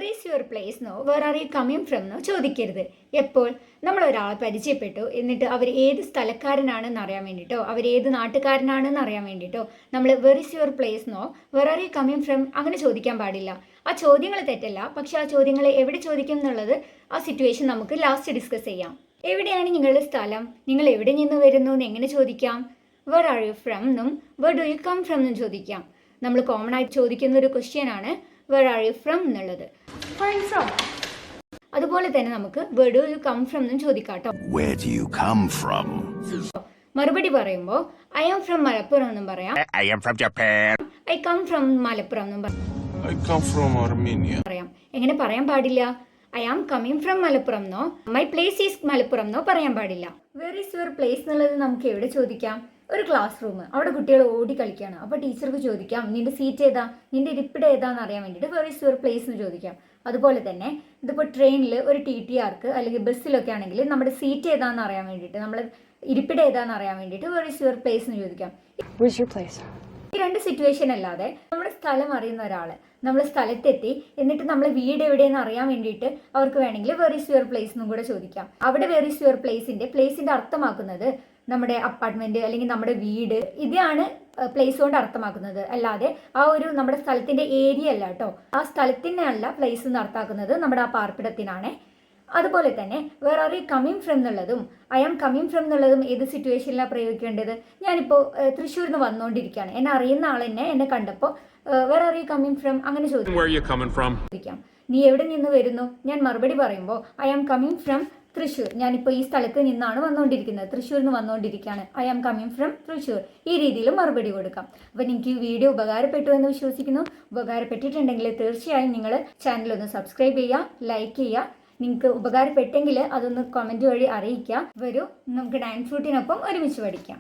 Were is your place എന്നോ where are you coming from എന്നോ ചോദിക്കരുത്. എപ്പോൾ നമ്മൾ ഒരാളെ പരിചയപ്പെട്ടു എന്നിട്ട് അവർ ഏത് സ്ഥലക്കാരനാണെന്ന് അറിയാൻ വേണ്ടിയിട്ടോ അവർ ഏത് നാട്ടുകാരനാണെന്ന് അറിയാൻ വേണ്ടിയിട്ടോ നമ്മൾ വെർ ഈസ് യുവർ പ്ലേസ് എന്നോ where are you coming from അങ്ങനെ ചോദിക്കാൻ പാടില്ല. ആ ചോദ്യങ്ങൾ തെറ്റല്ല, പക്ഷെ ആ ചോദ്യങ്ങൾ എവിടെ ചോദിക്കും എന്നുള്ളത് ആ സിറ്റുവേഷൻ നമുക്ക് ലാസ്റ്റ് ഡിസ്കസ് ചെയ്യാം. എവിടെയാണ് നിങ്ങളുടെ സ്ഥലം, നിങ്ങൾ എവിടെ നിന്ന് വരുന്നു എന്ന് എങ്ങനെ ചോദിക്കാം? വെർ ആർ യു ഫ്രം എന്നും where do you come from എന്നും ചോദിക്കാം. നമ്മൾ കോമൺ ആയിട്ട് ചോദിക്കുന്ന ഒരു ക്വസ്റ്റ്യൻ ആണ് വെർ ആർ യു ഫ്രം എന്നുള്ളത്. അതുപോലെ തന്നെ നമുക്ക് where do you come from എന്നും ചോദിക്കാട്ടോ. മറുപടി പറയുമ്പോൾ ഐ ആം ഫ്രം മലപ്പുറം എന്നും പറയാം. ഐ കം ഫ്രം മലപ്പുറം എന്നും പറയാം. എങ്ങനെ പറയാൻ പാടില്ല? I am coming from Malappuram എന്നോ മൈ പ്ലേസ് ഈസ് മലപ്പുറം എന്നോ പറയാൻ പാടില്ല. വെർ ഈസ് യുവർ പ്ലേസ് എന്നുള്ളത് നമുക്ക് എവിടെ ചോദിക്കാം? ഒരു ക്ലാസ് റൂം, അവിടെ കുട്ടികൾ ഓടി കളിക്കുകയാണ്. അപ്പോൾ ടീച്ചർക്ക് ചോദിക്കാം നിന്റെ സീറ്റ് ഏതാ, നിന്റെ ഇരിപ്പിടം ഏതാന്ന് അറിയാൻ വേണ്ടിയിട്ട് വെർ ഈസ് യുവർ പ്ലേസ് എന്ന് ചോദിക്കാം. അതുപോലെ തന്നെ ഇതിപ്പോൾ ട്രെയിനിൽ ഒരു TTRക്ക് അല്ലെങ്കിൽ ബസ്സിലൊക്കെ ആണെങ്കിൽ നമ്മുടെ സീറ്റ് ഏതാണെന്ന് അറിയാൻ വേണ്ടിയിട്ട് നമ്മൾ ഇരിപ്പിടം ഏതാണെന്ന് അറിയാൻ വേണ്ടിയിട്ട് വെർ ഈസ് യുവർ പ്ലേസ് എന്ന് ചോദിക്കാം. ഈ രണ്ട് സിറ്റുവേഷൻ അല്ലാതെ നമ്മുടെ സ്ഥലം അറിയുന്ന ഒരാൾ നമ്മൾ സ്ഥലത്തെത്തി എന്നിട്ട് നമ്മൾ വീട് എവിടെയെന്ന് അറിയാൻ വേണ്ടിയിട്ട് അവർക്ക് വേണമെങ്കിൽ വെർ ഈസ് യുവർ പ്ലേസ് എന്നും കൂടെ ചോദിക്കാം. അവിടെ വെർ ഈസ് യുവർ പ്ലേസിന്റെ അർത്ഥമാക്കുന്നത് നമ്മുടെ അപ്പാർട്ട്മെന്റ് അല്ലെങ്കിൽ നമ്മുടെ വീട്, ഇതാണ് പ്ലേസ് കൊണ്ട് അർത്ഥമാക്കുന്നത്. അല്ലാതെ ആ ഒരു നമ്മുടെ സ്ഥലത്തിന്റെ ഏരിയ അല്ല കേട്ടോ. ആ സ്ഥലത്തിനല്ല പ്ലേസ് എന്ന് അർത്ഥാക്കുന്നത് നമ്മുടെ ആ പാർപ്പിടത്തിനാണ്. അതുപോലെ തന്നെ where are you coming from എന്നുള്ളതും ഐ ആം കമ്മിങ് ഫ്രം എന്നുള്ളതും ഏത് സിറ്റുവേഷനിലാണ് പ്രയോഗിക്കേണ്ടത്? ഞാനിപ്പോൾ തൃശ്ശൂരിൽ നിന്ന് വന്നുകൊണ്ടിരിക്കുകയാണ്, എന്നെ അറിയുന്ന ആൾ എന്നെ കണ്ടപ്പോൾ where are you coming from അങ്ങനെ ചോദിക്കാം. നീ എവിടെ നിന്ന് വരുന്നു? ഞാൻ മറുപടി പറയുമ്പോൾ I am coming from Thrissur, ഞാനിപ്പോൾ ഈ സ്ഥലത്ത് നിന്നാണ് വന്നുകൊണ്ടിരിക്കുന്നത്, തൃശ്ശൂരിൽ നിന്ന് വന്നുകൊണ്ടിരിക്കുകയാണ്, I am coming from Thrissur. ഈ രീതിയിലും മറുപടി കൊടുക്കാം. അപ്പോൾ നിങ്ങൾക്ക് ഈ വീഡിയോ ഉപകാരപ്പെട്ടു എന്ന് വിശ്വസിക്കുന്നു. ഉപകാരപ്പെട്ടിട്ടുണ്ടെങ്കിൽ തീർച്ചയായും നിങ്ങൾ ചാനലൊന്ന് സബ്സ്ക്രൈബ് ചെയ്യുക, ലൈക്ക് ചെയ്യുക. നിങ്ങൾക്ക് ഉപകാരപ്പെട്ടെങ്കിൽ അതൊന്ന് കമൻറ്റ് വഴി അറിയിക്കുക. വരൂ നമുക്ക് ഡയൻ ഫ്രൂട്ടിനൊപ്പം ഒരുമിച്ച് പഠിക്കാം.